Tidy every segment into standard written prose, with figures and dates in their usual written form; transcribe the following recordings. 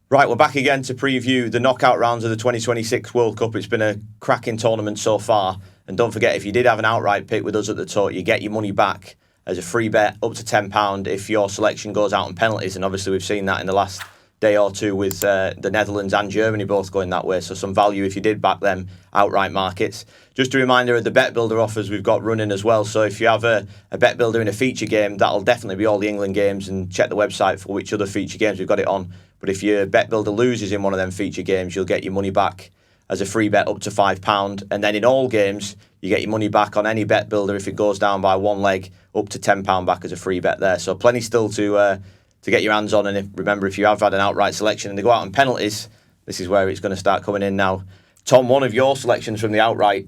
Right, we're back again to preview the knockout rounds of the 2026 World Cup. It's been a cracking tournament so far. And don't forget, if you did have an outright pick with us at the Tote, you get your money back as a free bet up to £10 if your selection goes out on penalties. And obviously we've seen that in the last day or two with the Netherlands and Germany both going that way. So some value if you did back them outright markets. Just a reminder of the bet builder offers we've got running as well. So if you have a bet builder in a feature game, that'll definitely be all the England games, and check the website for which other feature games we've got it on. But if your bet builder loses in one of them feature games, you'll get your money back as a free bet up to £5. And then in all games, you get your money back on any bet builder if it goes down by one leg, up to £10 back as a free bet there. So plenty still to get your hands on. And remember, if you have had an outright selection and they go out on penalties, this is where it's going to start coming in now. Tom, one of your selections from the outright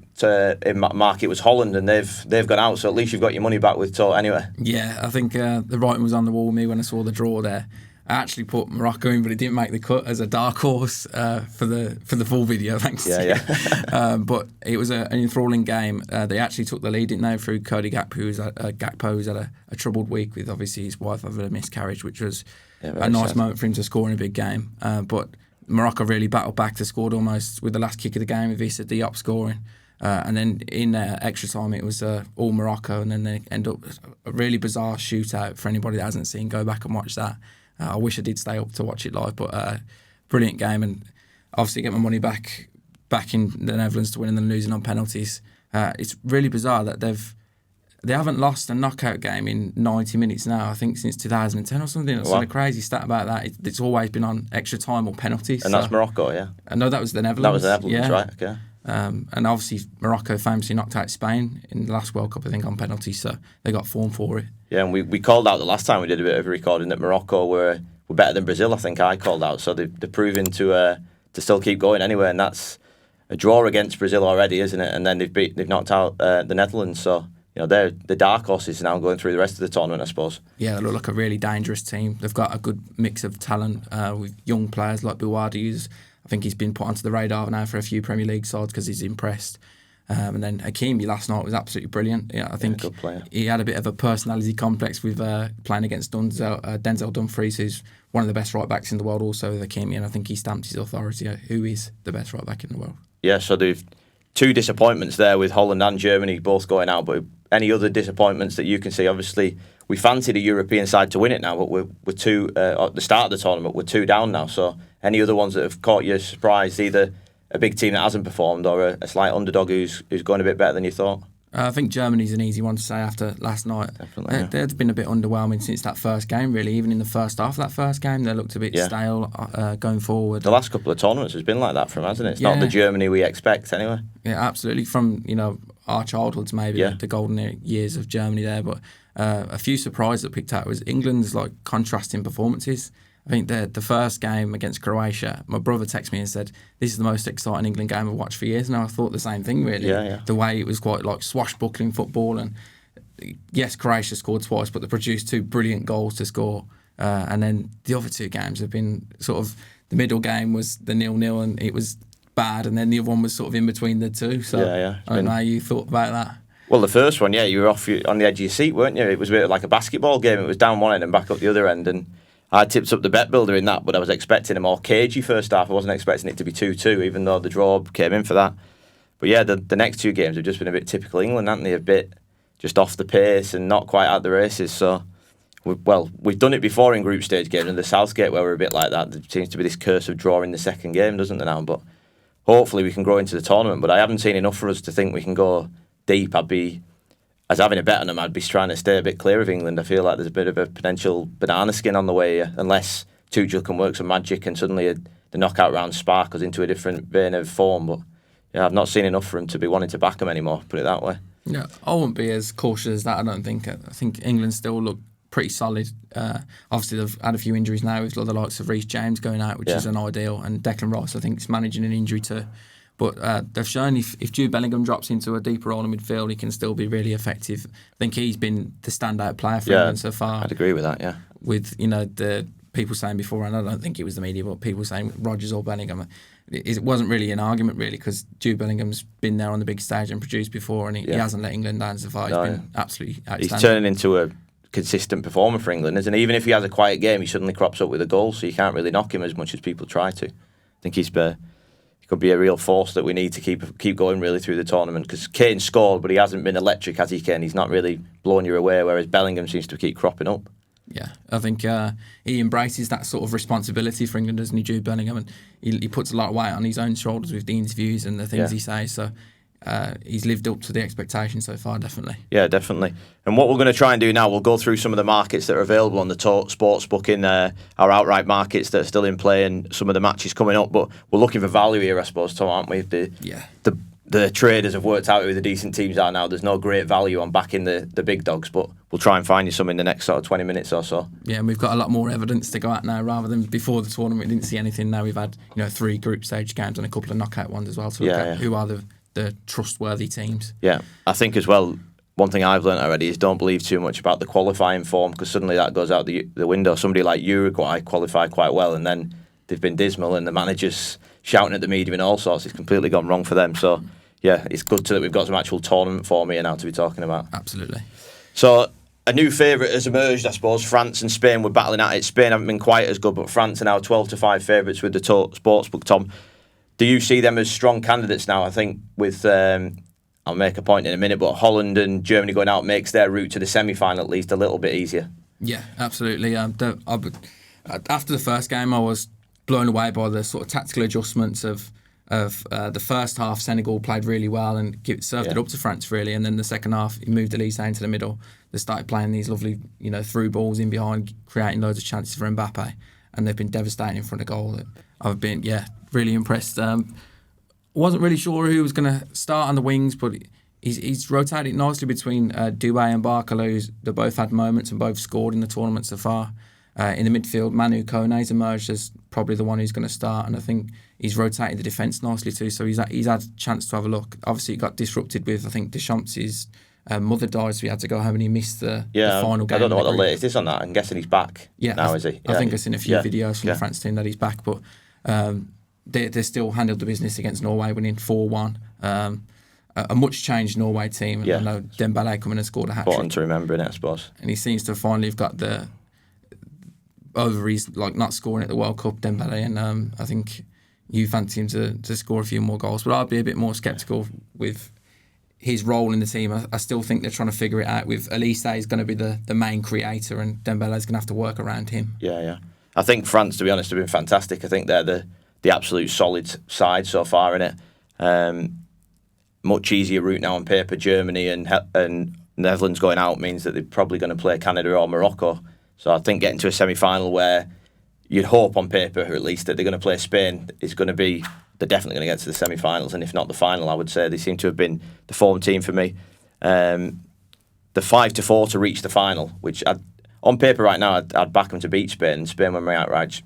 market was Holland, and they've gone out, so at least you've got your money back with Tote anyway. Yeah, I think the writing was on the wall with me when I saw the draw there. I actually put Morocco in, but it didn't make the cut as a dark horse for the full video, thanks to you. But it was an enthralling game. They actually took the lead, didn't they, through Cody Gakpo, who's had a troubled week with obviously his wife having a miscarriage, which was a nice moment for him to score in a big game. But Morocco really battled back to score almost with the last kick of the game with Issa Diop scoring. And then in extra time, it was all Morocco, and then they end up a really bizarre shootout for anybody that hasn't seen. Go back and watch that. I wish I did stay up to watch it live, but brilliant game, and obviously get my money back in the Netherlands to win and then losing on penalties. It's really bizarre that they haven't lost a knockout game in 90 minutes now, I think since 2010 or something. It's a crazy stat about that. It's always been on extra time or penalties. And that's Morocco, yeah? No, that was the Netherlands. That was the Netherlands, right, okay. And obviously Morocco famously knocked out Spain in the last World Cup, I think, on penalties, so they got form for it. Yeah, and we called out the last time we did a bit of a recording that Morocco were better than Brazil, I think I called out, so they're proving to still keep going anyway, and that's a draw against Brazil already, isn't it? And then they've knocked out the Netherlands, so they're the dark horses now going through the rest of the tournament, I suppose. Yeah, they look like a really dangerous team. They've got a good mix of talent with young players like Bouhaddi, I think he's been put onto the radar now for a few Premier League sides because he's impressed. And then Hakimi last night was absolutely brilliant. Yeah, I think he had a bit of a personality complex with playing against Denzel Dumfries, who's one of the best right backs in the world, also with Hakimi, and I think he stamped his authority. Who is the best right back in the world? Yeah, so they've two disappointments there with Holland and Germany both going out, but any other disappointments that you can see? Obviously, we fancied a European side to win it now, but we're two at the start of the tournament. We're two down now. So any other ones that have caught you surprised, either a big team that hasn't performed or a slight underdog who's going a bit better than you thought? I think Germany's an easy one to say after last night. Definitely, They've been a bit underwhelming since that first game, really. Even in the first half of that first game, they looked a bit stale going forward. The last couple of tournaments has been like that from, hasn't it? It's not the Germany we expect anyway. Yeah, absolutely. From our childhoods, maybe the golden years of Germany there. But a few surprises that picked out was England's contrasting performances. I think the first game against Croatia, my brother texted me and said, this is the most exciting England game I've watched for years. And I thought the same thing, really. Yeah. The way it was quite swashbuckling football. And yes, Croatia scored twice, but they produced two brilliant goals to score. And then the other two games have been sort of, the middle game was the 0-0 and it was bad. And then the other one was sort of in between the two. So I don't know how you thought about that. Well, the first one, you were off on the edge of your seat, weren't you? It was a bit like a basketball game. It was down one end and back up the other end. And I tipped up the bet builder in that, but I was expecting a more cagey first half. I wasn't expecting it to be 2-2, even though the draw came in for that. But yeah, the next two games have just been a bit typical England, haven't they? A bit just off the pace and not quite at the races. So, we've done it before in group stage games, and the Southgate where we're a bit like that. There seems to be this curse of drawing the second game, doesn't there now? But hopefully we can grow into the tournament. But I haven't seen enough for us to think we can go deep. As having a bet on them, I'd be trying to stay a bit clear of England. I feel like there's a bit of a potential banana skin on the way here, unless Tuchel can work some magic and suddenly the knockout round spark us into a different vein of form. But I've not seen enough for him to be wanting to back them anymore, put it that way. Yeah, I wouldn't be as cautious as that, I don't think. I think England still look pretty solid. Obviously, they've had a few injuries now with the likes of Reece James going out, which isn't ideal, and Declan Rice, I think, is managing an injury too. But they've shown if Jude Bellingham drops into a deeper role in midfield, he can still be really effective. I think he's been the standout player for England so far. I'd agree with that, yeah. With, the people saying before, and I don't think it was the media, but people saying Rodgers or Bellingham, it wasn't really an argument, really, because Jude Bellingham's been there on the big stage and produced before, and he hasn't let England down so far. He's been absolutely outstanding. He's turning into a consistent performer for England, isn't he? Even if he has a quiet game, he suddenly crops up with a goal, so you can't really knock him as much as people try to. I think he could be a real force that we need to keep going really through the tournament, because Kane scored, but he hasn't been electric, has he, Kane? He's not really blown you away, whereas Bellingham seems to keep cropping up. Yeah, I think he embraces that sort of responsibility for England, doesn't he, Jude Bellingham? And he puts a lot of weight on his own shoulders with the interviews and the things he says. So he's lived up to the expectations so far, definitely. Yeah, definitely. And what we're going to try and do now, we'll go through some of the markets that are available on the Tote sportsbook in our outright markets that are still in play, and some of the matches coming up. But we're looking for value here, I suppose, Tom, aren't we? The traders have worked out who the decent teams are now. There's no great value on backing the big dogs, but we'll try and find you some in the next sort of 20 minutes or so. Yeah, and we've got a lot more evidence to go at now, rather than before the tournament we didn't see anything. Now we've had 3 group stage games and a couple of knockout ones as well to look at who are the trustworthy teams. Yeah, I think as well, one thing I've learned already is don't believe too much about the qualifying form, because suddenly that goes out the window. Somebody like Uruguay qualified quite well, and then they've been dismal, and the manager's shouting at the media and all sorts. It's completely gone wrong for them. So yeah, it's good that we've got some actual tournament form here now to be talking about. Absolutely. So a new favourite has emerged, I suppose. France and Spain were battling at it. Spain haven't been quite as good, but France are now 12-5 favourites with the Tote sportsbook. Tom, do you see them as strong candidates now? I think with, I'll make a point in a minute, but Holland and Germany going out makes their route to the semi-final at least a little bit easier. Yeah, absolutely. After the first game, I was blown away by the sort of tactical adjustments of the first half. Senegal played really well and served it up to France, really. And then the second half, he moved Elise into the middle. They started playing these lovely, through balls in behind, creating loads of chances for Mbappe. And they've been devastating in front of goal. I've been, really impressed. Wasn't really sure who was going to start on the wings, but he's rotated nicely between Doué and Barcola. They both had moments and both scored in the tournament so far. In the midfield, Manu Kone's emerged as probably the one who's going to start, and I think he's rotated the defence nicely too, so he's had a chance to have a look. Obviously, it got disrupted with, I think, Deschamps' mother died, so he had to go home and he missed the final game. I don't know what the latest is on that. I'm guessing he's back now, is he? I think I've seen a few videos from the France team that he's back, but they still handled the business against Norway, winning 4-1. A much changed Norway team. I know Dembele coming and scored a hat-trick. Important to remember, innit, I suppose. And he seems to finally have got the ovaries, like not scoring at the World Cup, Dembele, and I think you fancy him to score a few more goals. But I'd be a bit more sceptical with his role in the team. I still think they're trying to figure it out. With Elise is going to be the main creator, and Dembele's going to have to work around him. Yeah. I think France, to be honest, have been fantastic. I think they're the absolute solid side so far in it. Much easier route now on paper. Germany and Netherlands going out means that they're probably going to play Canada or Morocco. So I think getting to a semi-final where you'd hope on paper, or at least, that they're going to play Spain is going to be, they're definitely going to get to the semi-finals, and if not the final, I would say they seem to have been the form team for me. The 5-4 to reach the final, which on paper right now I'd back them to beat Spain. Spain were my outright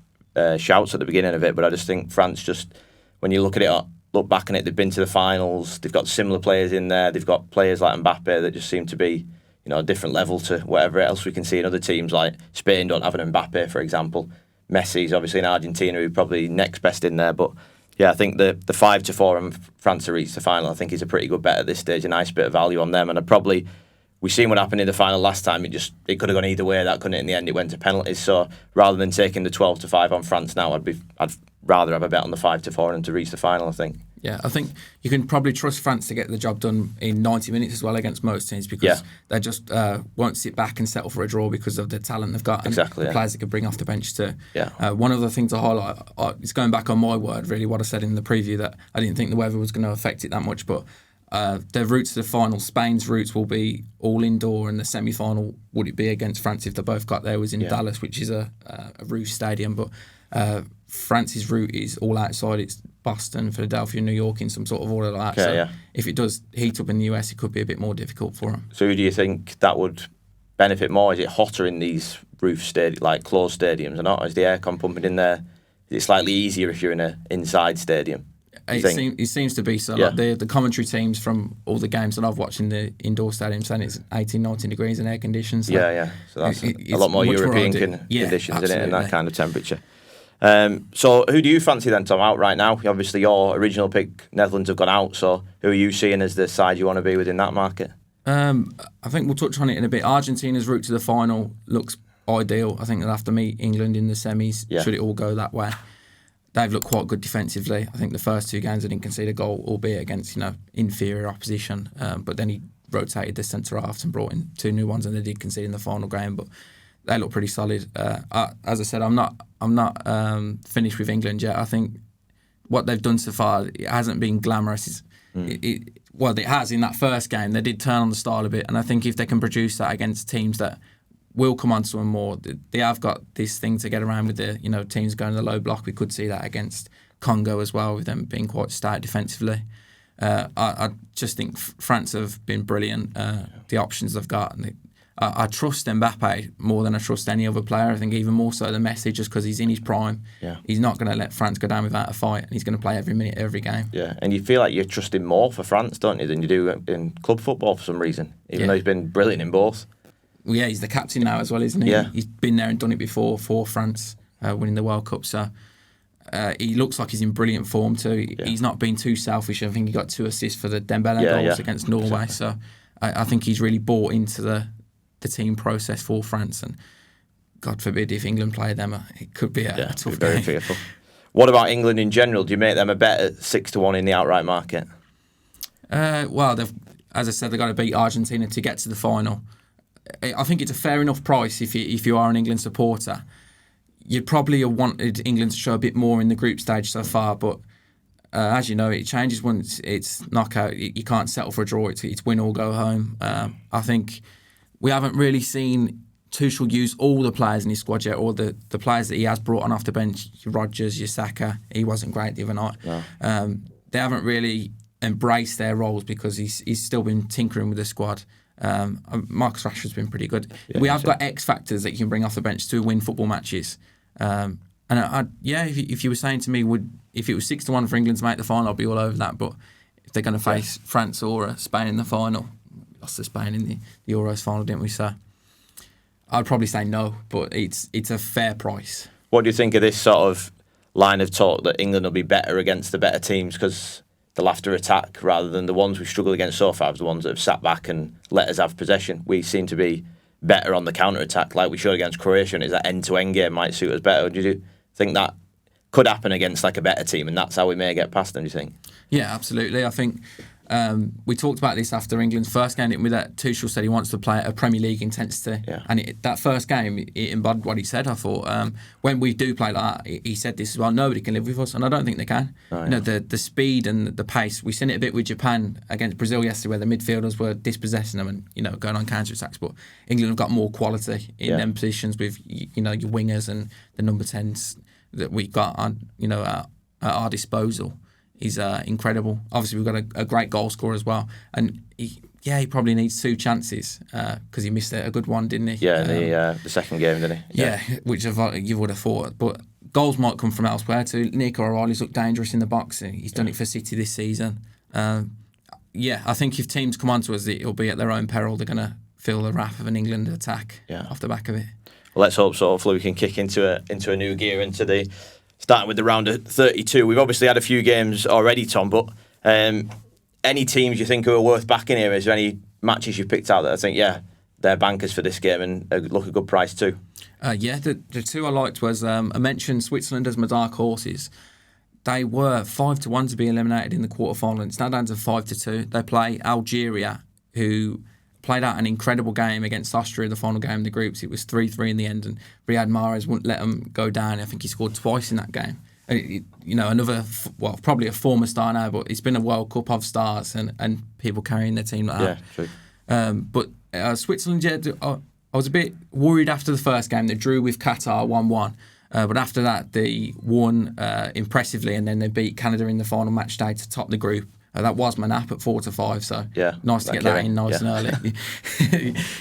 shouts at the beginning of it, but I just think France, just when you look back on it, they've been to the finals, they've got similar players in there, they've got players like Mbappe that just seem to be a different level to whatever else we can see in other teams. Like Spain don't have an Mbappe, for example. Messi's obviously in Argentina, who's probably next best in there. But yeah, I think the 5-4 and France to reach the final, I think is a pretty good bet at this stage. A nice bit of value on them, and we've seen what happened in the final last time. It could have gone either way. That couldn't. In the end, it went to penalties. So rather than taking the 12-5 on France now, I'd rather have a bet on the 5-4 and to reach the final, I think. Yeah, I think you can probably trust France to get the job done in 90 minutes as well against most teams, because they just won't sit back and settle for a draw because of the talent they've got and the players they could bring off the bench too. One of the things to highlight, it's going back on my word, really, what I said in the preview, that I didn't think the weather was going to affect it that much, but their route to the final, Spain's routes will be all indoor, and the semi-final, would it be against France if they both got there, was in Dallas, which is a roof stadium, but France's route is all outside. It's Boston, Philadelphia, New York in some sort of order like that. If it does heat up in the US, it could be a bit more difficult for them. So who do you think that would benefit more? Is it hotter in these like closed stadiums or not? Is the aircon pumping in there? Is it slightly easier if you're in an inside stadium? It seems to be so. Like the commentary teams from all the games that I've watched in the indoor stadium saying it's 18, 19 degrees and air conditioned. So So that's a lot more European conditions in it, and that kind of temperature. So who do you fancy then, Tom, out right now? Obviously your original pick, Netherlands, have gone out, so who are you seeing as the side you want to be within that market? I think we'll touch on it in a bit. Argentina's route to the final looks ideal. I think they'll have to meet England in the semis, should it all go that way. They've looked quite good defensively. I think the first 2 games they didn't concede a goal, albeit against inferior opposition. But then he rotated the centre halves and brought in 2 new ones, and they did concede in the final game. But they look pretty solid. As I said, I'm not finished with England yet. I think what they've done so far, it hasn't been glamorous. It has in that first game. They did turn on the style a bit, and I think if they can produce that against teams that will come on to them more, they have got this thing to get around with the teams going to the low block. We could see that against Congo as well, with them being quite stout defensively. I just think France have been brilliant. The options they've got, and I trust Mbappe more than I trust any other player. I think even more so than Messi, just because he's in his prime. Yeah. He's not going to let France go down without a fight, and he's going to play every minute, every game. Yeah, and you feel like you're trusting more for France, don't you, than you do in club football for some reason, even though he's been brilliant in both. Well, yeah, he's the captain now as well, isn't he? Yeah. He's been there and done it before for France, winning the World Cup. So he looks like he's in brilliant form too. Yeah. He's not been too selfish. I think he got 2 assists for the Dembele goals against Norway. So I think he's really bought into the team process for France. And God forbid if England play them, it could be a tough very game. Fearful. What about England in general? Do you make them a bet at 6-1 in the outright market? Well, as I said, they've got to beat Argentina to get to the final. I think it's a fair enough price if you are an England supporter. You'd probably have wanted England to show a bit more in the group stage so far, but as you know, it changes once it's knockout. You can't settle for a draw. It's win or go home. I think we haven't really seen Tuchel use all the players in his squad yet, or the players that he has brought on off the bench. Your Rodgers, your Saka, he wasn't great the other night. No. They haven't really embraced their roles because he's still been tinkering with the squad. Marcus Rashford's been pretty good. We have got X factors that you can bring off the bench to win football matches. If you were saying to me, if it was 6-1 for England to make the final, I'd be all over that. But if they're going to face France or Spain in the final, we lost to Spain in the Euros final, didn't we? So I'd probably say no, but it's a fair price. What do you think of this sort of line of talk that England will be better against the better teams because they'll have to attack rather than the ones we've struggled against so far, the ones that have sat back and let us have possession? We seem to be better on the counter-attack like we showed against Croatia, and is that end-to-end game might suit us better? Do you think that could happen against like a better team and that's how we may get past them, do you think? Yeah, absolutely. I think we talked about this after England's first game, didn't we? That Tuchel said he wants to play at a Premier League intensity. Yeah. And that first game, it embodied what he said, I thought. When we do play like that, he said this as well, nobody can live with us, and I don't think they can. Oh, yeah. The speed and the pace, we've seen it a bit with Japan against Brazil yesterday, where the midfielders were dispossessing them and going on counter-attacks, but England have got more quality in them positions with your wingers and the number 10s that we got on at our disposal. He's incredible. Obviously, we've got a great goal scorer as well. And he probably needs 2 chances because he missed a good one, didn't he? Yeah, the second game, didn't he? Yeah, which you would have thought. But goals might come from elsewhere too. Nico O'Reilly's looked dangerous in the box. He's done it for City this season. I think if teams come onto us, it'll be at their own peril. They're going to feel the wrath of an England attack off the back of it. Well, let's hope so. Hopefully we can kick into a new gear starting with the round of 32. We've obviously had a few games already, Tom, but any teams you think are worth backing here? Is there any matches you've picked out that I think, they're bankers for this game and look a good price too? The 2 I liked was, I mentioned Switzerland as my dark horses. They were 5-1 to be eliminated in the quarter-final. It's now down to 5-2. They play Algeria, who played out an incredible game against Austria, the final game of the groups. It was 3-3 in the end, and Riyad Mahrez wouldn't let them go down. I think he scored twice in that game. Another, probably a former star now, but it's been a World Cup of stars and people carrying their team like that. Yeah, true. But Switzerland, I was a bit worried after the first game. They drew with Qatar 1-1. But after that, they won impressively, and then they beat Canada in the final match day to top the group. That was my nap at 4-5, so nice to get that in nice and early.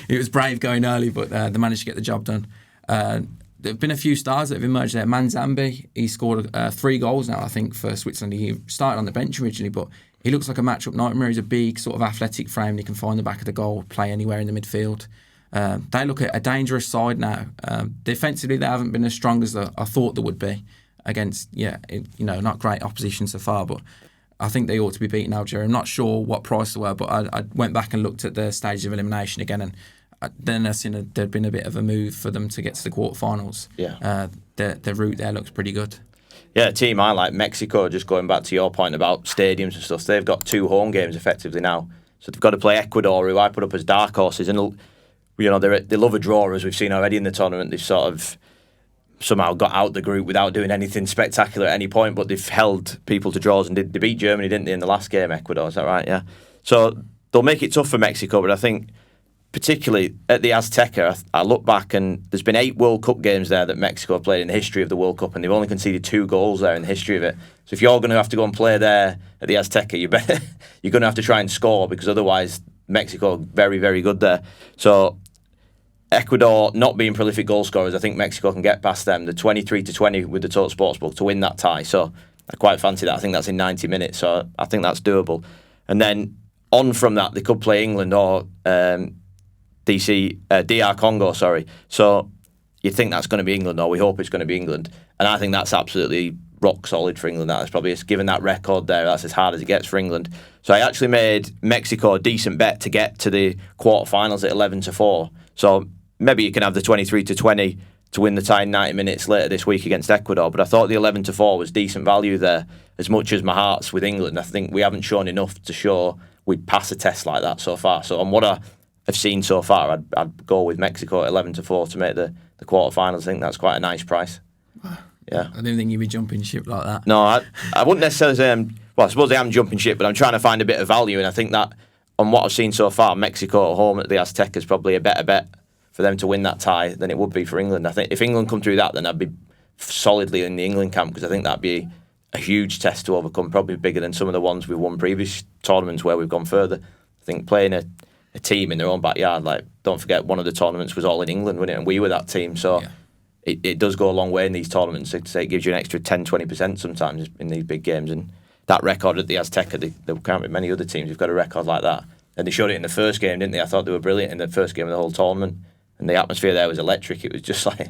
It was brave going early, but they managed to get the job done. There have been a few stars that have emerged there. Manzambi, he scored 3 goals now, I think, for Switzerland. He started on the bench originally, but he looks like a matchup nightmare. He's a big, sort of athletic frame. He can find the back of the goal, play anywhere in the midfield. They look at a dangerous side now. Defensively, they haven't been as strong as I thought they would be against, not great opposition so far, but I think they ought to be beating Algeria. I'm not sure what price they were, but I went back and looked at the stage of elimination again, and then I seen there'd been a bit of a move for them to get to the quarterfinals. Yeah. Their route there looks pretty good. Yeah, a team I like, Mexico, just going back to your point about stadiums and stuff, they've got 2 home games effectively now. So they've got to play Ecuador, who I put up as dark horses, and they love a draw, as we've seen already in the tournament. They've sort of somehow got out the group without doing anything spectacular at any point, but they've held people to draws, and they beat Germany, didn't they, in the last game, Ecuador, is that right? Yeah. So they'll make it tough for Mexico, but I think particularly at the Azteca, I look back and there's been 8 World Cup games there that Mexico have played in the history of the World Cup, and they've only conceded 2 goals there in the history of it. So if you're going to have to go and play there at the Azteca, you're going to have to try and score, because otherwise Mexico are very, very good there. So Ecuador not being prolific goal scorers, I think Mexico can get past them. The 23-20 with the Tote Sportsbook to win that tie. So I quite fancy that. I think that's in 90 minutes. So I think that's doable. And then on from that, they could play England or DR Congo, sorry. So you think that's going to be England, or we hope it's going to be England. And I think that's absolutely rock solid for England. That's probably, given that record there, that's as hard as it gets for England. So I actually made Mexico a decent bet to get to the quarterfinals at 11-4. So maybe you can have the 23-20 to win the tie in 90 minutes later this week against Ecuador. But I thought the 11-4 was decent value there, as much as my heart's with England. I think we haven't shown enough to show we'd pass a test like that so far. So on what I've seen so far, I'd go with Mexico at 11-4 to make the quarterfinals. I think that's quite a nice price. Yeah. I didn't think you'd be jumping ship like that. No, I wouldn't necessarily say I suppose I am jumping ship, but I'm trying to find a bit of value, and I think that on what I've seen so far, Mexico at home at the Azteca is probably a better bet for them to win that tie than it would be for England. I think if England come through that, then I'd be solidly in the England camp, because I think that'd be a huge test to overcome, probably bigger than some of the ones we've won previous tournaments where we've gone further. I think playing a team in their own backyard, like, don't forget, one of the tournaments was all in England, wasn't it? And we were that team, so it does go a long way in these tournaments. It gives you an extra 10-20% sometimes in these big games, and that record at the Azteca, there can't be many other teams who've got a record like that. And they showed it in the first game, didn't they? I thought they were brilliant in the first game of the whole tournament, and the atmosphere there was electric. It was just like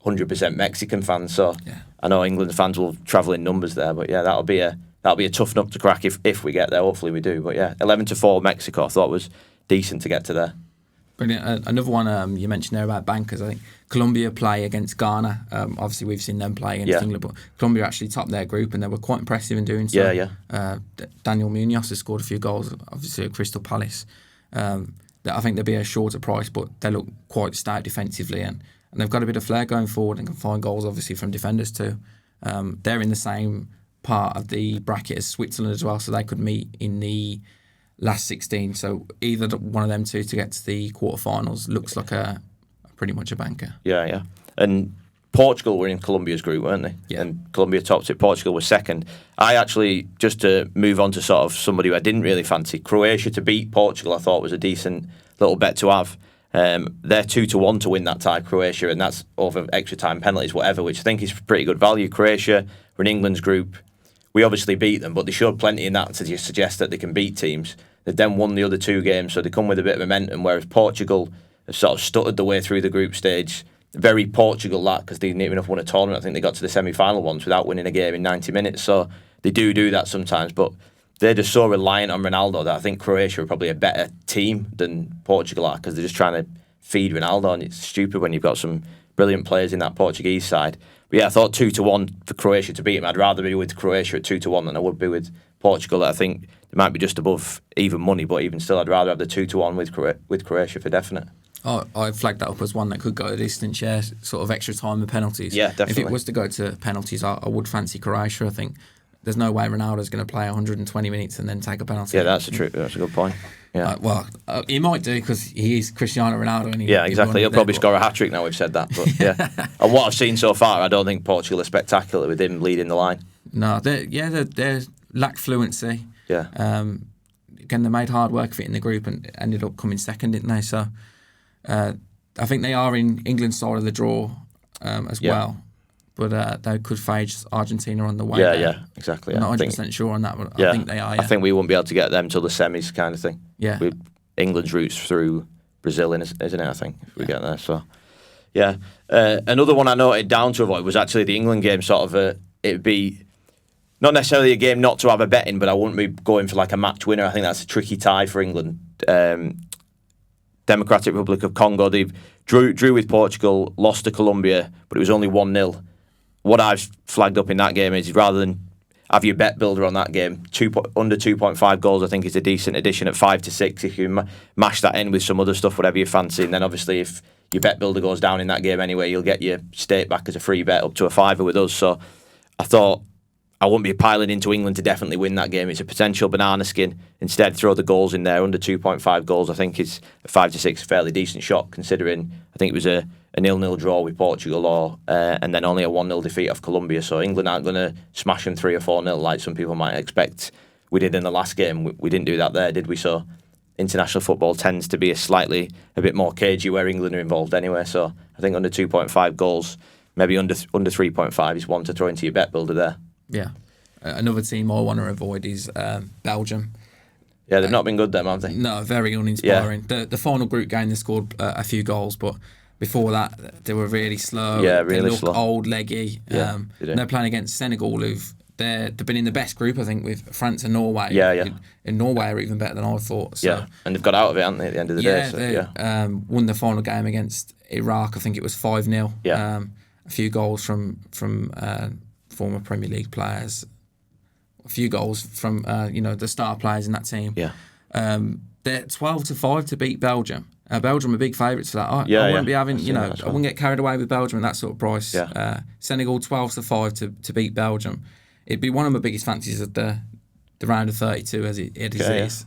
100% Mexican fans. So I know England fans will travel in numbers there, but that'll be a tough nut to crack if we get there. Hopefully we do. But 11-4 Mexico I thought was decent to get to there. Brilliant. Another one you mentioned there about bankers. I think Colombia play against Ghana. Obviously, we've seen them play against England, but Colombia actually topped their group, and they were quite impressive in doing so. Daniel Munoz has scored a few goals, obviously at Crystal Palace. I think they'll be a shorter price, but they look quite stout defensively, and they've got a bit of flair going forward and can find goals, obviously, from defenders too. They're in the same part of the bracket as Switzerland as well, so they could meet in the last 16. So either one of them two to get to the quarterfinals looks like a pretty much a banker. Yeah. And Portugal were in Colombia's group, weren't they? Yeah. And Colombia topped it. Portugal was second. I actually, just to move on to sort of somebody who I didn't really fancy, Croatia to beat Portugal, I thought was a decent little bet to have. They're 2-1 to win that tie, Croatia, and that's over extra time, penalties, whatever, which I think is pretty good value. Croatia were in England's group. We obviously beat them, but they showed plenty in that to suggest that they can beat teams. They've then won the other 2 games, so they come with a bit of momentum, whereas Portugal have sort of stuttered the way through the group stage. Very Portugal that, because they didn't even have won a tournament. I think they got to the semi-final once without winning a game in 90 minutes, so they do that sometimes, but they're just so reliant on Ronaldo that I think Croatia are probably a better team than Portugal are, because they're just trying to feed Ronaldo, and it's stupid when you've got some brilliant players in that Portuguese side. But I thought 2-1 for Croatia to beat him. I'd rather be with Croatia at 2-1 than I would be with Portugal. I think they might be just above even money, but even still, I'd rather have the 2-1 with Croatia for definite. Oh, I flagged that up as one that could go a distance, sort of extra time and penalties. Yeah, definitely. If it was to go to penalties, I would fancy Croatia. I think there's no way Ronaldo's going to play 120 minutes and then take a penalty. Yeah, that's a good point. Yeah. He might do, because he is Cristiano Ronaldo. And exactly. He'll probably score a hat-trick now we've said that. But And what I've seen so far, I don't think Portugal are spectacular with him leading the line. No, they lack fluency. Yeah. Again, they made hard work of it in the group and ended up coming second, didn't they? So I think they are in England's side of the draw as well. But they could face Argentina on the way. Yeah, exactly. I'm not 100% sure on that, but I think they are. I think we won't be able to get them till the semis, kind of thing. Yeah. England's routes through Brazil, isn't it? I think if we get there. So, another one I noted down to avoid was actually the England game. It'd be not necessarily a game not to have a bet in, but I wouldn't be going for like a match winner. I think that's a tricky tie for England. Democratic Republic of Congo, they drew with Portugal, lost to Colombia, but it was only 1-0. What I've flagged up in that game is rather than have your bet builder on that game, under 2.5 goals I think is a decent addition at 5 to 6 if you mash that in with some other stuff, whatever you fancy. And then obviously if your bet builder goes down in that game anyway, you'll get your stake back as a free bet up to a fiver with us. So I thought I wouldn't be piling into England to definitely win that game. It's a potential banana skin. Instead, throw the goals in there. Under 2.5 goals, I think is a 5 to 6 fairly decent shot, considering I think it was a 0-0 draw with Portugal, and then only a 1-0 defeat off Colombia. So England aren't going to smash them 3 or 4-0 like some people might expect we did in the last game. We didn't do that there, did we? So international football tends to be a bit more cagey where England are involved anyway. So I think under 2.5 goals, maybe under 3.5 is one to throw into your bet builder there. Yeah. Another team I want to avoid is Belgium. Yeah, they've not been good them, have they? No, very uninspiring. Yeah. The final group game, they scored a few goals, but before that, they were really slow. Yeah, really they look slow. Old, leggy. Yeah, they're playing against Senegal, they've been in the best group, I think, with France and Norway. Yeah. And Norway are even better than I thought. So. Yeah, and they've got out of it, haven't they, at the end of the day? So, they won the final game against Iraq. I think it was 5-0. Yeah. A few goals from former Premier League players. A few goals from the star players in that team. Yeah. They're 12-5 to beat Belgium. Belgium are big favourites for that. I wouldn't be having, I wouldn't get carried away with Belgium at that sort of price. Yeah. Senegal 12-5 to beat Belgium. It'd be one of my biggest fancies of the round of 32 as it is.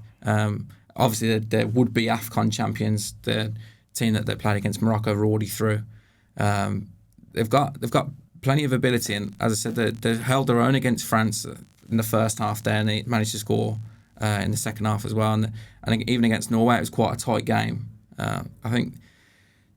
Obviously, there would be AFCON champions. The team that they played against Morocco are already through. They've got plenty of ability, and as I said, they held their own against France in the first half there, and they managed to score in the second half as well. And even against Norway, it was quite a tight game. I think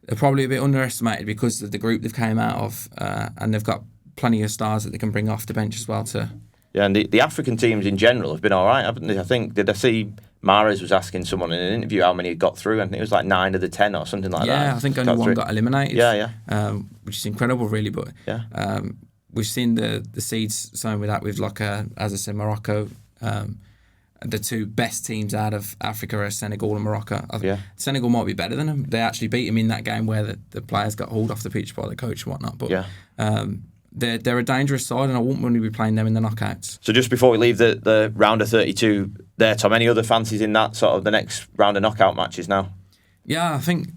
they're probably a bit underestimated because of the group they've came out of, and they've got plenty of stars that they can bring off the bench as well too. Yeah, and the African teams in general have been all right, haven't they? I think, did I see Mahrez was asking someone in an interview how many got through? I think it was like 9 of the 10 or something like that. Yeah, I think only one got eliminated. Yeah. Which is incredible, really. But we've seen the seeds sown with that, with as I said, Morocco. The two best teams out of Africa are Senegal and Morocco. Senegal might be better than them. They actually beat them in that game where the players got hauled off the pitch by the coach and whatnot. But they're a dangerous side, and I wouldn't want to be playing them in the knockouts. So just before we leave the round of 32 there, Tom, any other fancies in that sort of the next round of knockout matches now? Yeah, I think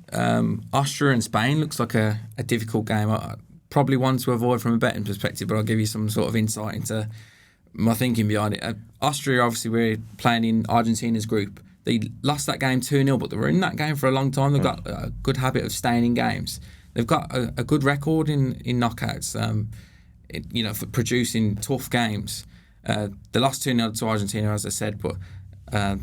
Austria and Spain looks like a difficult game. Probably one to avoid from a betting perspective, but I'll give you some sort of insight into my thinking behind it. Austria, obviously, we're playing in Argentina's group. They lost that game 2-0, but they were in that game for a long time. They've got a good habit of staying in games. They've got a good record in knockouts, for producing tough games. They lost 2-0 to Argentina, as I said, but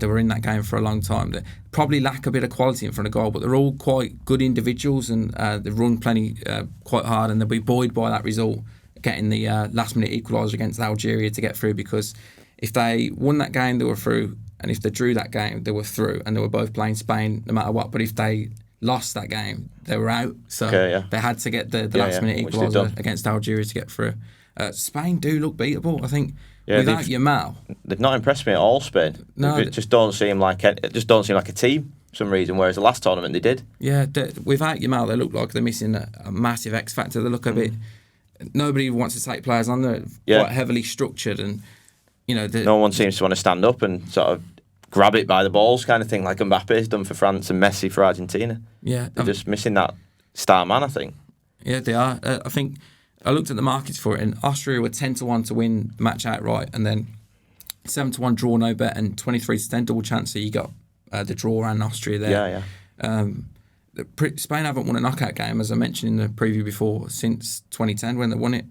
they were in that game for a long time. They probably lack a bit of quality in front of goal, but they're all quite good individuals, and they run plenty quite hard, and they'll be buoyed by that result, getting the last-minute equaliser against Algeria to get through, because if they won that game, they were through, and if they drew that game, they were through, and they were both playing Spain no matter what. But if they lost that game, they were out. So they had to get the last-minute equaliser against Algeria to get through. Spain do look beatable, I think. Without Yamal, they've not impressed me at all. Spain. No, it just don't seem like a team for some reason. Whereas the last tournament they did. Yeah, without Yamal, they look like they're missing a massive X factor. They look a bit. Nobody wants to take players on. They're quite heavily structured, and no one seems to want to stand up and sort of grab it by the balls, kind of thing, like Mbappe's done for France and Messi for Argentina. Yeah, they're just missing that star man, I think. Yeah, they are. I think I looked at the markets for it, and Austria were 10-1 to win the match outright, and then 7-1 draw no bet, and 23-10 double chance. So you got the draw and Austria there. Spain haven't won a knockout game, as I mentioned in the preview before, since 2010 when they won it.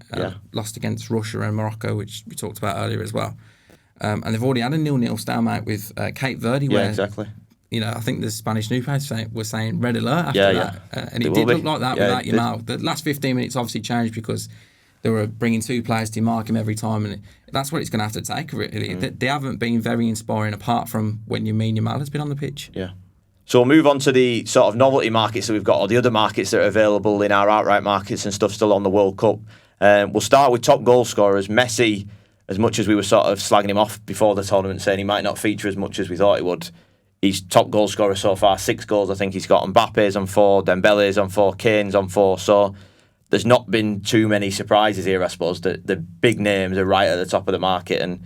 Lost against Russia and Morocco, which we talked about earlier as well. And they've already had a 0-0 stalemate with Cape Verde. Where, exactly. I think the Spanish newspapers were saying red alert after that. And it did look like that without Yamal. The last 15 minutes obviously changed because they were bringing two players to mark him every time, and that's what it's going to have to take, really. They haven't been very inspiring apart from when Yamal has been on the pitch. Yeah. So we'll move on to the sort of novelty markets that we've got, or the other markets that are available in our outright markets and stuff still on the World Cup. We'll start with top goal scorers. Messi as much as we were sort of slagging him off before the tournament, saying he might not feature as much as we thought he would, he's top goal scorer so far. 6 goals I think he's got. Mbappe's on 4, Dembele's on 4, Kane's on 4. So there's not been too many surprises here, I suppose. The big names are right at the top of the market, and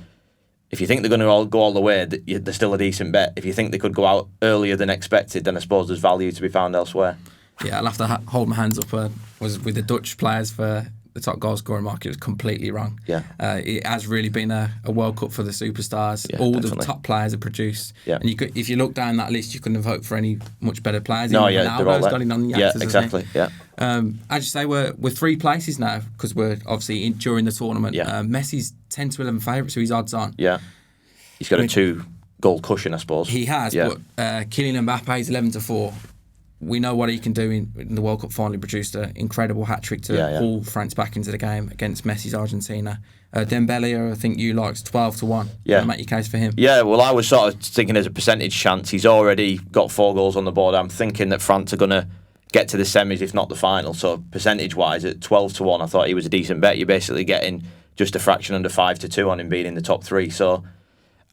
if you think they're going to go all the way, they're still a decent bet. If you think they could go out earlier than expected, then I suppose there's value to be found elsewhere. Yeah, I'll have to hold my hands up. Was with the Dutch players for the top goal scoring market was completely wrong. Yeah, it has really been a World Cup for the superstars. Yeah, all definitely. The top players are produced. Yeah. And if you look down that list, you couldn't have hoped for any much better players. No, Even yeah, they're all Ronaldo's got in on the yeah, actors, exactly. Yeah. As you say, we're 3 places now because we're obviously during the tournament. Yeah. Messi's 10 to 11 favourite, so he's odds on. Yeah. He's got a 2-goal cushion, I suppose. He has, yeah. but Kylian Mbappe is 11 to 4. We know what he can do in the World Cup. Finally produced an incredible hat-trick to pull France back into the game against Messi's Argentina. Dembele, I think you likes 12 to 1. Yeah. Make your case for him. Yeah, well, I was sort of thinking as a percentage chance. He's already got 4 goals on the board. I'm thinking that France are going to get to the semis, if not the final. So percentage-wise, at 12 to 1, I thought he was a decent bet. You're basically getting just a fraction under 5 to 2 on him being in the top 3. So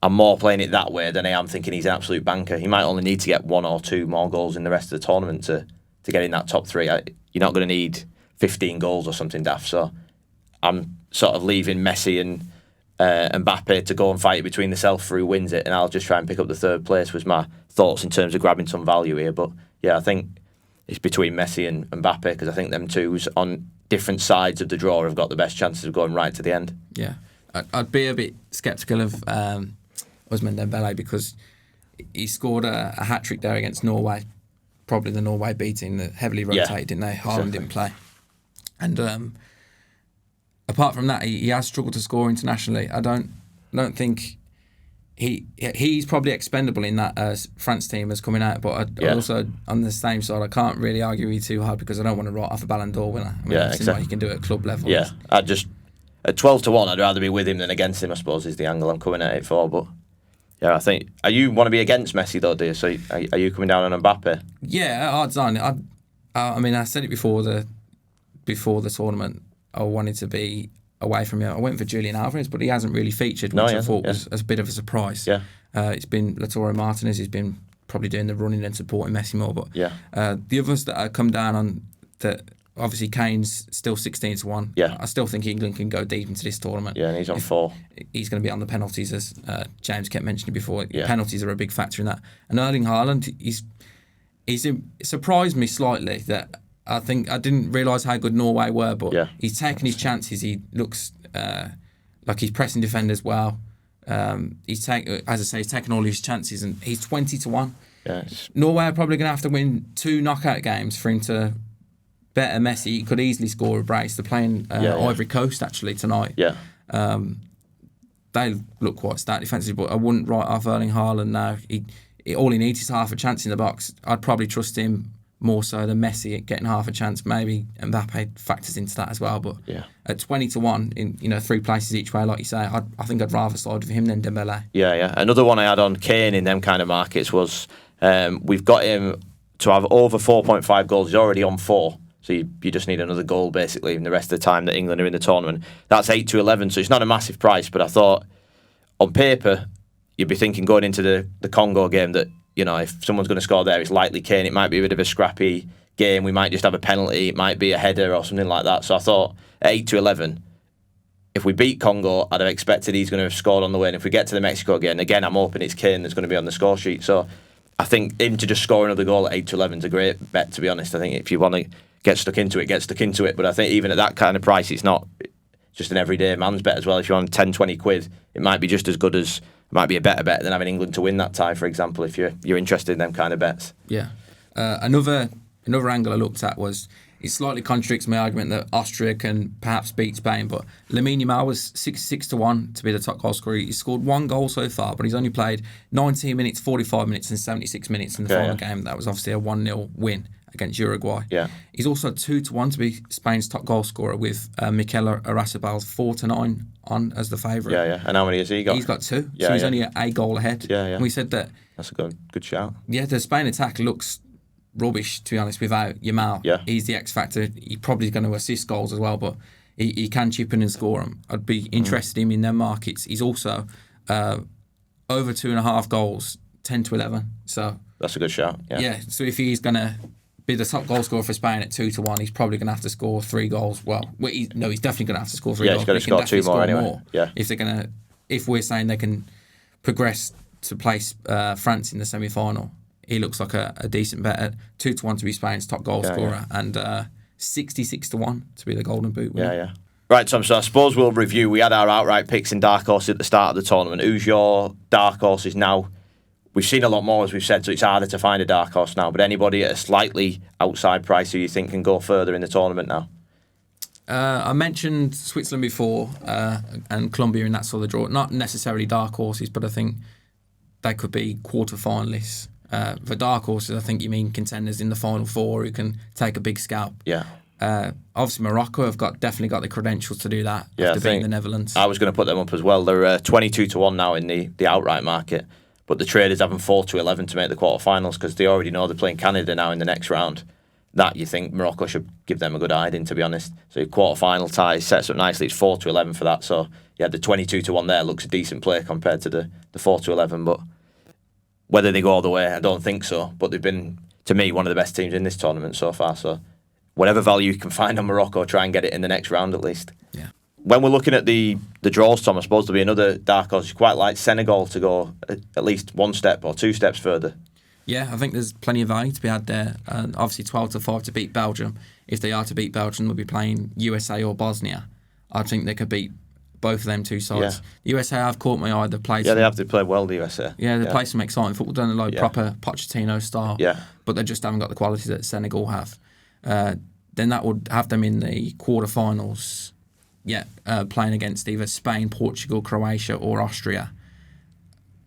I'm more playing it that way than I am thinking he's an absolute banker. He might only need to get 1 or 2 more goals in the rest of the tournament to get in that top 3. You're not going to need 15 goals or something daft. So I'm sort of leaving Messi and Mbappe to go and fight between themselves for who wins it, and I'll just try and pick up the 3rd place was my thoughts in terms of grabbing some value here. But yeah, I think it's between Messi and Mbappe because I think them two's on different sides of the draw have got the best chances of going right to the end. Yeah, I'd be a bit sceptical of Ousmane Dembele because he scored a hat-trick there against Norway, probably the Norway B team that heavily rotated, didn't they? Haaland didn't play. And apart from that, he has struggled to score internationally. I don't think he's probably expendable in that France team as coming out, but also on the same side, I can't really argue with you too hard because I don't want to write off a Ballon d'Or winner. I mean, I've seen what you can do at club level. Yeah, at 12 to 1, I'd rather be with him than against him, I suppose, is the angle I'm coming at it for. But yeah, I think, you want to be against Messi though, do you? So are you coming down on Mbappe? Yeah, odds on. I mean, I said it before the tournament. I wanted to be away from him. I went for Julian Alvarez, but he hasn't really featured, which I thought was a bit of a surprise. Yeah. It's been Lautaro Martinez who's been probably doing the running and supporting Messi more. But the others that I come down on, that obviously Kane's still 16 to 1. Yeah. I still think England can go deep into this tournament. Yeah, and he's on 4. He's going to be on the penalties, as James kept mentioning before. Yeah. Penalties are a big factor in that. And Erling Haaland, he's surprised me slightly that I think I didn't realise how good Norway were, but he's taken his chances. He looks like he's pressing defenders well. He's taken all his chances, and he's 20 to 1. Yeah, Norway are probably going to have to win 2 knockout games for him to better Messi. He could easily score a brace. They're playing Ivory Coast actually tonight. Yeah. They look quite stout defensively, but I wouldn't write off Erling Haaland now. All he needs is half a chance in the box. I'd probably trust him more so than Messi getting half a chance. Maybe Mbappe factors into that as well. But at 20 to 1 in 3 places each way, like you say, I think I'd rather side with him than Dembele. Yeah. Another one I had on Kane in them kind of markets was we've got him to have over 4.5 goals. He's already on 4. So you just need another goal basically in the rest of the time that England are in the tournament. That's 8 to 11, so it's not a massive price. But I thought on paper you'd be thinking going into the Congo game that, if someone's going to score there, it's likely Kane. It might be a bit of a scrappy game. We might just have a penalty. It might be a header or something like that. So I thought at 8 to 11, if we beat Congo, I'd have expected he's going to have scored on the way. And if we get to the Mexico game, again, I'm hoping it's Kane that's going to be on the score sheet. So I think him to just score another goal at 8 to 11 is a great bet, to be honest. I think if you want to get stuck into it. But I think even at that kind of price, it's not just an everyday man's bet as well. If you're on 10, 20 quid, it might be just as good as, it might be a better bet than having England to win that tie, for example, if you're interested in them kind of bets. Yeah. Another angle I looked at was, it slightly contradicts my argument that Austria can perhaps beat Spain, but Lamine Yamal was 6 to 1 to be the top goal scorer. He's scored 1 goal so far, but he's only played 19 minutes, 45 minutes and 76 minutes in the final game. That was obviously a 1-0 win against Uruguay. Yeah. He's also 2 to 1 to be Spain's top goal scorer, with Mikel Oyarzabal 4 to 9 on as the favourite. Yeah. And how many has he got? He's got 2, so he's only a goal ahead. Yeah. And we said that that's a good shout. Yeah, the Spain attack looks rubbish, to be honest, without Yamal. Yeah. He's the X factor. He's probably going to assist goals as well, but he can chip in and score them. I'd be interested in him in their markets. He's also over 2.5 goals, 10 to 11. So that's a good shout. Yeah. So if he's going to be the top goal scorer for Spain at 2 to 1, he's probably going to have to score 3 goals. He's definitely going to have to score 3 goals. Yeah, he's got to score 2 more anyway. More yeah. If we're saying they can progress to place France in the semi-final, he looks like a decent bet at 2 to 1 to be Spain's top goal scorer and 66 to 1 to be the Golden Boot winner. Yeah. Right, Tom, so I suppose we'll review. We had our outright picks in dark horses at the start of the tournament. Who's your dark horses now? We've seen a lot more, as we've said, so it's harder to find a dark horse now. But anybody at a slightly outside price who you think can go further in the tournament now? I mentioned Switzerland before and Colombia in that sort of draw. Not necessarily dark horses, but I think they could be quarter-finalists. For dark horses, I think you mean contenders in the final 4 who can take a big scalp. Yeah. Obviously, Morocco have definitely got the credentials to do that after beating the Netherlands. I was going to put them up as well. They're 22 to 1 now in the outright market, but the traders have them 4 to 11 to make the quarterfinals because they already know they're playing Canada now in the next round. That you think Morocco should give them a good hiding, to be honest. So your quarterfinal tie sets up nicely. It's 4 to 11 for that. So yeah, the 22 to 1 there looks a decent play compared to the 4 to 11. But whether they go all the way, I don't think so. But they've been, to me, one of the best teams in this tournament so far. So whatever value you can find on Morocco, try and get it in the next round at least. Yeah. When we're looking at the draws, Tom, I suppose there'll be another dark horse. You quite like Senegal to go at least 1 step or 2 steps further. Yeah, I think there's plenty of value to be had there. And obviously 12 to 5 to beat Belgium. If they are to beat Belgium, they'll be playing USA or Bosnia. I think they could beat both of them 2 sides. Yeah. The USA have caught my eye. They played. Yeah, they have to play well, the USA. Yeah, they play some exciting football, done a proper Pochettino style. Yeah. But they just haven't got the quality that Senegal have. Then that would have them in the quarterfinals. Yeah, playing against either Spain, Portugal, Croatia, or Austria.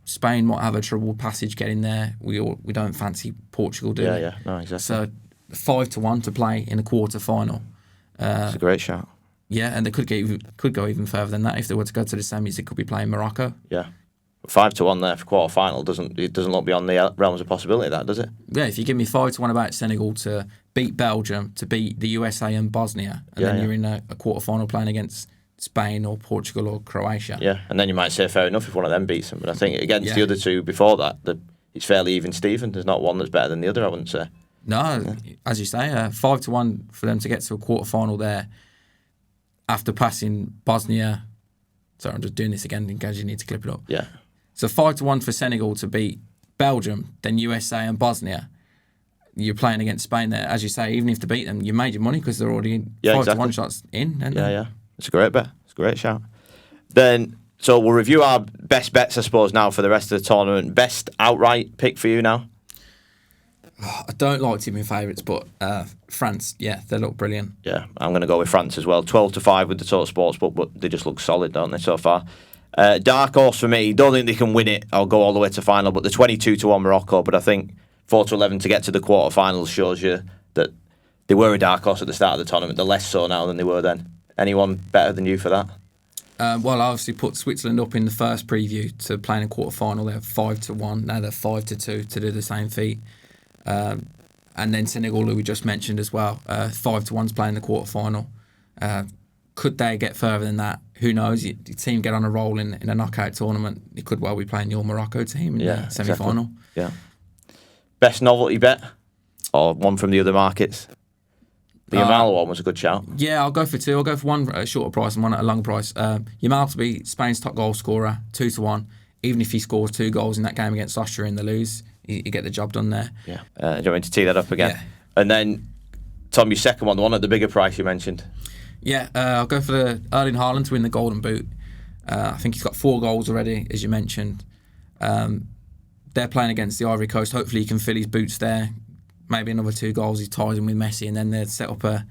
Spain might have a trouble passage getting there. We don't fancy Portugal, do we? Yeah, no, exactly. So 5 to 1 to play in a quarter final. It's a great shout. Yeah, and they could go even further than that if they were to go to the semis. They could be playing Morocco. Yeah, 5 to 1 there for quarter final doesn't look beyond the realms of possibility. That does it? Yeah, if you give me 5 to 1 about Senegal to beat Belgium, to beat the USA and Bosnia, and then you're in a quarter final playing against Spain or Portugal or Croatia. Yeah, and then you might say fair enough if one of them beats them. But I think against the other two before that, it's fairly even Steven. There's not one that's better than the other, I wouldn't say. No, as you say, 5 to 1 for them to get to a quarter final there after passing Bosnia. Sorry, I'm just doing this again in case you need to clip it up. Yeah. So 5 to 1 for Senegal to beat Belgium, then USA and Bosnia. You're playing against Spain there, as you say. Even if they beat them, you made your money because they're already 5 to 1 shots in. Yeah. It's a great bet. It's a great shout. Then, so we'll review our best bets, I suppose, now for the rest of the tournament. Best outright pick for you now? I don't like tipping favourites, but France, they look brilliant. Yeah, I'm going to go with France as well. 12 to 5 with the Tote Sportsbook, but they just look solid, don't they, so far? Dark horse for me. Don't think they can win it. I'll go all the way to final, but the 22 to 1 Morocco. But I think 4 to 11 to get to the quarterfinals shows you that they were a dark horse at the start of the tournament. They're less so now than they were then. Anyone better than you for that? Well, I obviously put Switzerland up in the first preview to playing a quarter final. They're 5 to 1. Now they're 5 to 2 to do the same feat. And then Senegal, who we just mentioned as well, 5 to 1's playing the quarter final. Could they get further than that? Who knows? Your team get on a roll in a knockout tournament. You could well be playing your Morocco team in the semi-final. Exactly. Yeah. Best novelty bet or one from the other markets? The Yamal one was a good shout. Yeah, I'll go for 2. I'll go for one at a shorter price and one at a longer price. Yamal to be Spain's top goal scorer, 2 to 1. Even if he scores 2 goals in that game against Austria and they lose, you get the job done there. Yeah. Do you want me to tee that up again? Yeah. And then, Tom, your second one, the one at the bigger price you mentioned. Yeah, I'll go for the Erling Haaland to win the Golden Boot. I think he's got 4 goals already, as you mentioned. They're playing against the Ivory Coast. Hopefully he can fill his boots there. Maybe another 2 goals. He ties him with Messi, and then they'd set up a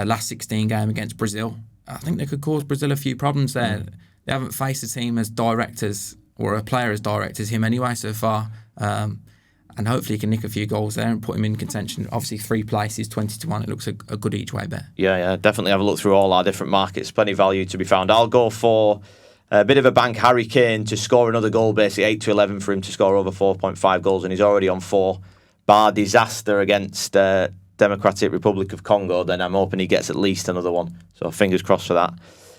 last 16 game against Brazil. I think they could cause Brazil a few problems there. They haven't faced a team as directors or a player as direct as him anyway so far. And hopefully he can nick a few goals there and put him in contention. Obviously 3 places, 20 to 1. It looks a good each way bet. Yeah, definitely have a look through all our different markets. Plenty of value to be found. I'll go for a bit of a bank. Harry Kane to score another goal, basically 8 to 11 for him to score over 4.5 goals, and he's already on 4. Bar disaster against Democratic Republic of Congo, then I'm hoping he gets at least another one. So fingers crossed for that.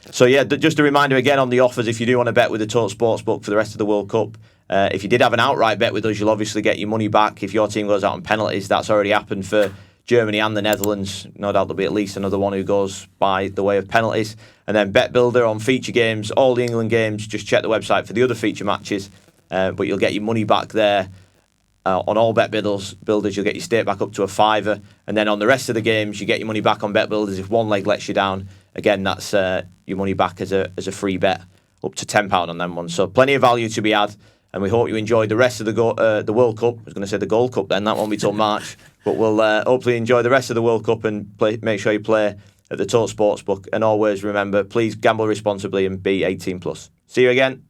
So yeah, just a reminder again on the offers, if you do want to bet with the Tote Sportsbook for the rest of the World Cup, if you did have an outright bet with us, you'll obviously get your money back. If your team goes out on penalties, that's already happened for Germany and the Netherlands. No doubt there'll be at least another one who goes by the way of penalties. And then Bet Builder on feature games, all the England games, just check the website for the other feature matches. But you'll get your money back there. On all Bet Builders, you'll get your stake back up to £5. And then on the rest of the games, you get your money back on Bet Builders. If one leg lets you down, again, that's your money back as a free bet, up to £10 on them ones. So plenty of value to be had. And we hope you enjoyed the rest of the World Cup. I was going to say the Gold Cup then, that won't be till March. But we'll hopefully enjoy the rest of the World Cup and make sure you play at the Tote Sportsbook. And always remember, please gamble responsibly and be 18+. See you again.